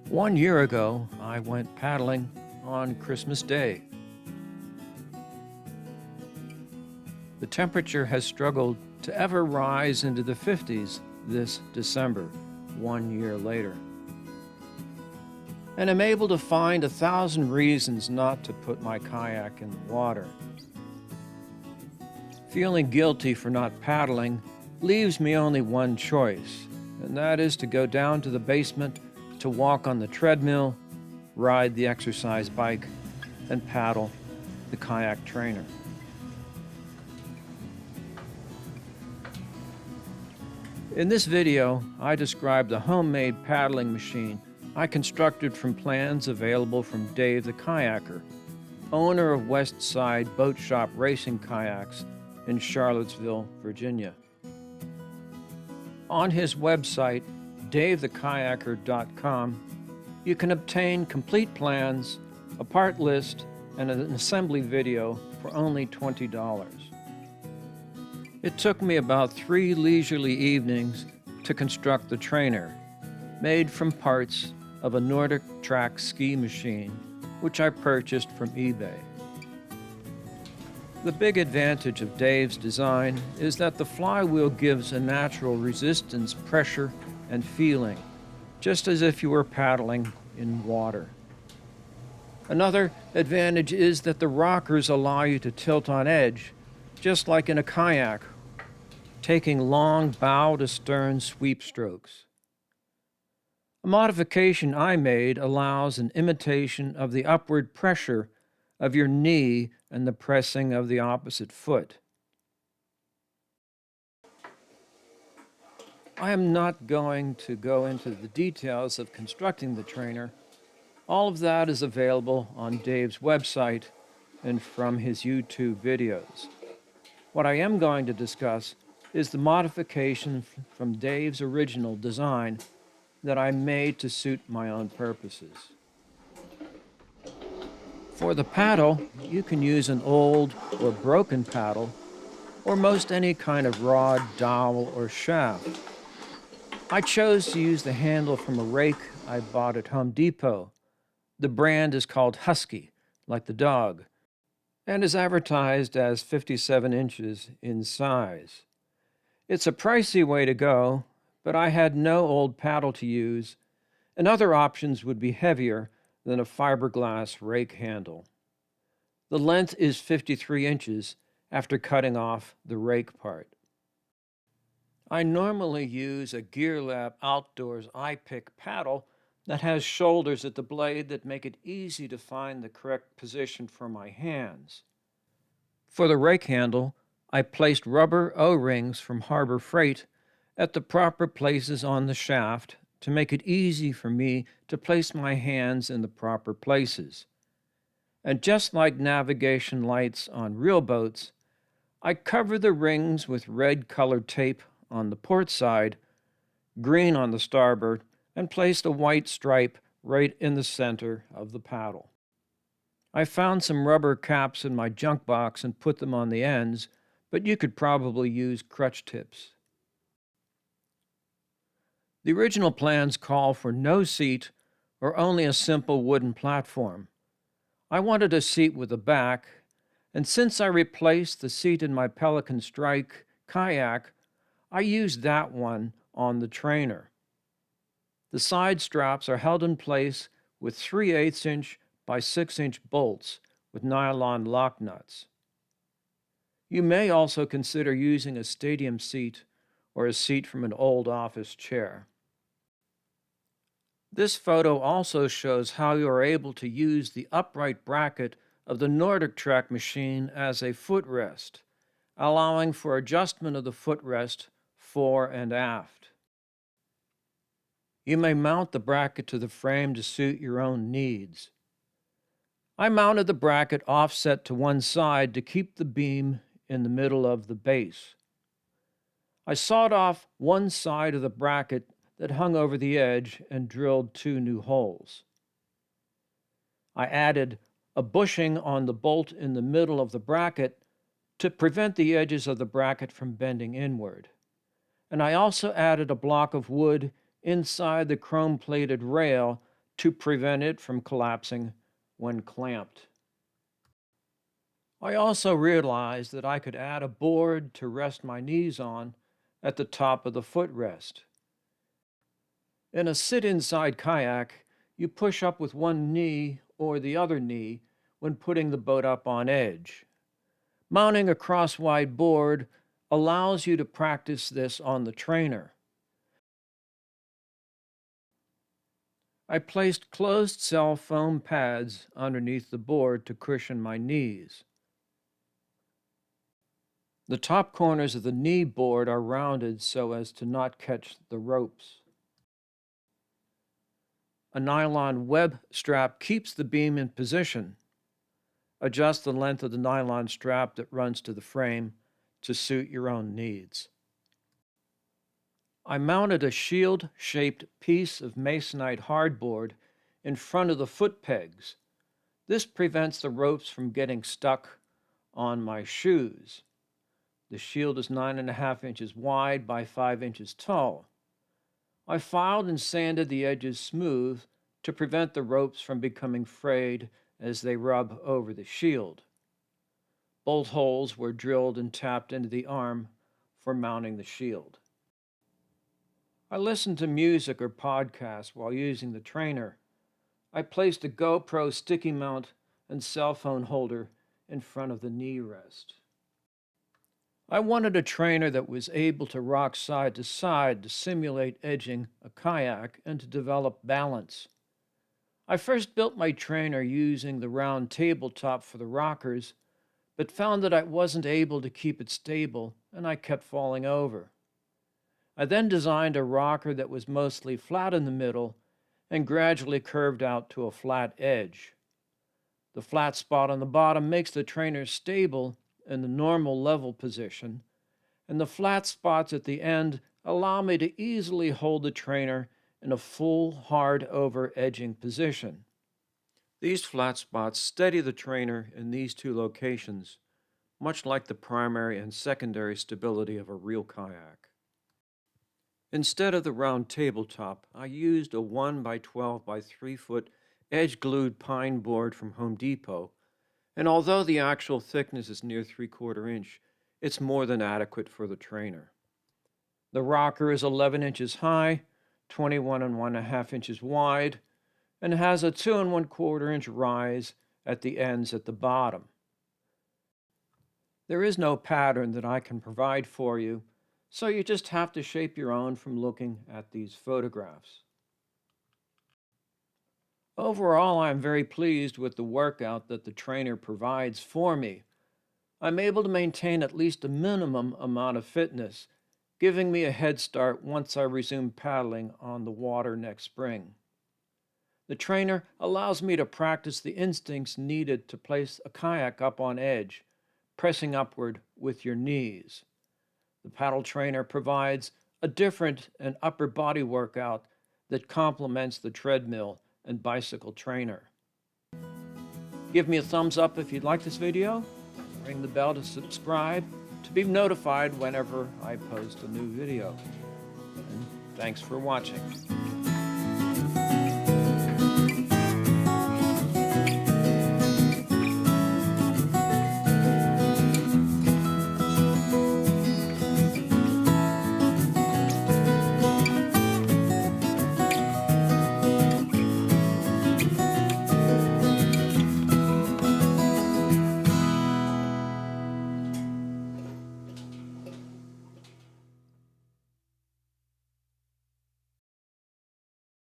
1 year ago, I went paddling on Christmas Day. The temperature has struggled to ever rise into the 50s this December, 1 year later. And I'm able to find 1,000 reasons not to put my kayak in the water. Feeling guilty for not paddling leaves me only one choice, and that is to go down to the basement to walk on the treadmill, ride the exercise bike, and paddle the kayak trainer. In this video, I describe the homemade paddling machine I constructed from plans available from Dave the Kayaker, owner of West Side Boat Shop Racing Kayaks in Charlottesville, Virginia. On his website, davethekayaker.com, you can obtain complete plans, a part list, and an assembly video for only $20. It took me about 3 leisurely evenings to construct the trainer, made from parts of a Nordic track ski machine, which I purchased from eBay. The big advantage of Dave's design is that the flywheel gives a natural resistance, pressure, and feeling, just as if you were paddling in water. Another advantage is that the rockers allow you to tilt on edge, just like in a kayak, taking long bow to stern sweep strokes. A modification I made allows an imitation of the upward pressure of your knee and the pressing of the opposite foot. I am not going to go into the details of constructing the trainer. All of that is available on Dave's website and from his YouTube videos. What I am going to discuss is the modification from Dave's original design that I made to suit my own purposes. For the paddle, you can use an old or broken paddle, or most any kind of rod, dowel, or shaft. I chose to use the handle from a rake I bought at Home Depot. The brand is called Husky, like the dog, and is advertised as 57 inches in size. It's a pricey way to go, but I had no old paddle to use, and other options would be heavier than a fiberglass rake handle. The length is 53 inches after cutting off the rake part. I normally use a GearLab Outdoors iPick paddle that has shoulders at the blade that make it easy to find the correct position for my hands. For the rake handle, I placed rubber O-rings from Harbor Freight at the proper places on the shaft to make it easy for me to place my hands in the proper places. And just like navigation lights on real boats, I cover the rings with red-colored tape on the port side, green on the starboard, and placed a white stripe right in the center of the paddle. I found some rubber caps in my junk box and put them on the ends, but you could probably use crutch tips. The original plans call for no seat or only a simple wooden platform. I wanted a seat with a back, and since I replaced the seat in my Pelican Strike kayak, I used that one on the trainer. The side straps are held in place with 3/8 inch by 6 inch bolts with nylon lock nuts. You may also consider using a stadium seat or a seat from an old office chair. This photo also shows how you are able to use the upright bracket of the Nordic track machine as a footrest, allowing for adjustment of the footrest fore and aft. You may mount the bracket to the frame to suit your own needs. I mounted the bracket offset to one side to keep the beam in the middle of the base. I sawed off one side of the bracket that hung over the edge and drilled 2 new holes. I added a bushing on the bolt in the middle of the bracket to prevent the edges of the bracket from bending inward. And I also added a block of wood inside the chrome-plated rail to prevent it from collapsing when clamped. I also realized that I could add a board to rest my knees on at the top of the footrest. In a sit-inside kayak, you push up with one knee or the other knee when putting the boat up on edge. Mounting a cross-wide board allows you to practice this on the trainer. I placed closed-cell foam pads underneath the board to cushion my knees. The top corners of the knee board are rounded so as to not catch the ropes. A nylon web strap keeps the beam in position. Adjust the length of the nylon strap that runs to the frame to suit your own needs. I mounted a shield-shaped piece of masonite hardboard in front of the foot pegs. This prevents the ropes from getting stuck on my shoes. The shield is 9.5 inches wide by 5 inches tall. I filed and sanded the edges smooth to prevent the ropes from becoming frayed as they rub over the shield. Bolt holes were drilled and tapped into the arm for mounting the shield. I listened to music or podcasts while using the trainer. I placed a GoPro sticky mount and cell phone holder in front of the knee rest. I wanted a trainer that was able to rock side to side to simulate edging a kayak and to develop balance. I first built my trainer using the round tabletop for the rockers, but found that I wasn't able to keep it stable and I kept falling over. I then designed a rocker that was mostly flat in the middle and gradually curved out to a flat edge. The flat spot on the bottom makes the trainer stable in the normal level position, and the flat spots at the end allow me to easily hold the trainer in a full hard over edging position. These flat spots steady the trainer in these two locations, much like the primary and secondary stability of a real kayak. Instead of the round tabletop, I used a 1 by 12 by 3 foot edge-glued pine board from Home Depot, and although the actual thickness is near 3/4 inch, it's more than adequate for the trainer. The rocker is 11 inches high, 21.5 inches wide, and has a 2 1/4 inch rise at the ends at the bottom. There is no pattern that I can provide for you, so you just have to shape your own from looking at these photographs. Overall, I am very pleased with the workout that the trainer provides for me. I'm able to maintain at least a minimum amount of fitness, giving me a head start once I resume paddling on the water next spring. The trainer allows me to practice the instincts needed to place a kayak up on edge, pressing upward with your knees. The paddle trainer provides a different and upper body workout that complements the treadmill and bicycle trainer. Give me a thumbs up if you'd like this video. Ring the bell to subscribe to be notified whenever I post a new video. And thanks for watching.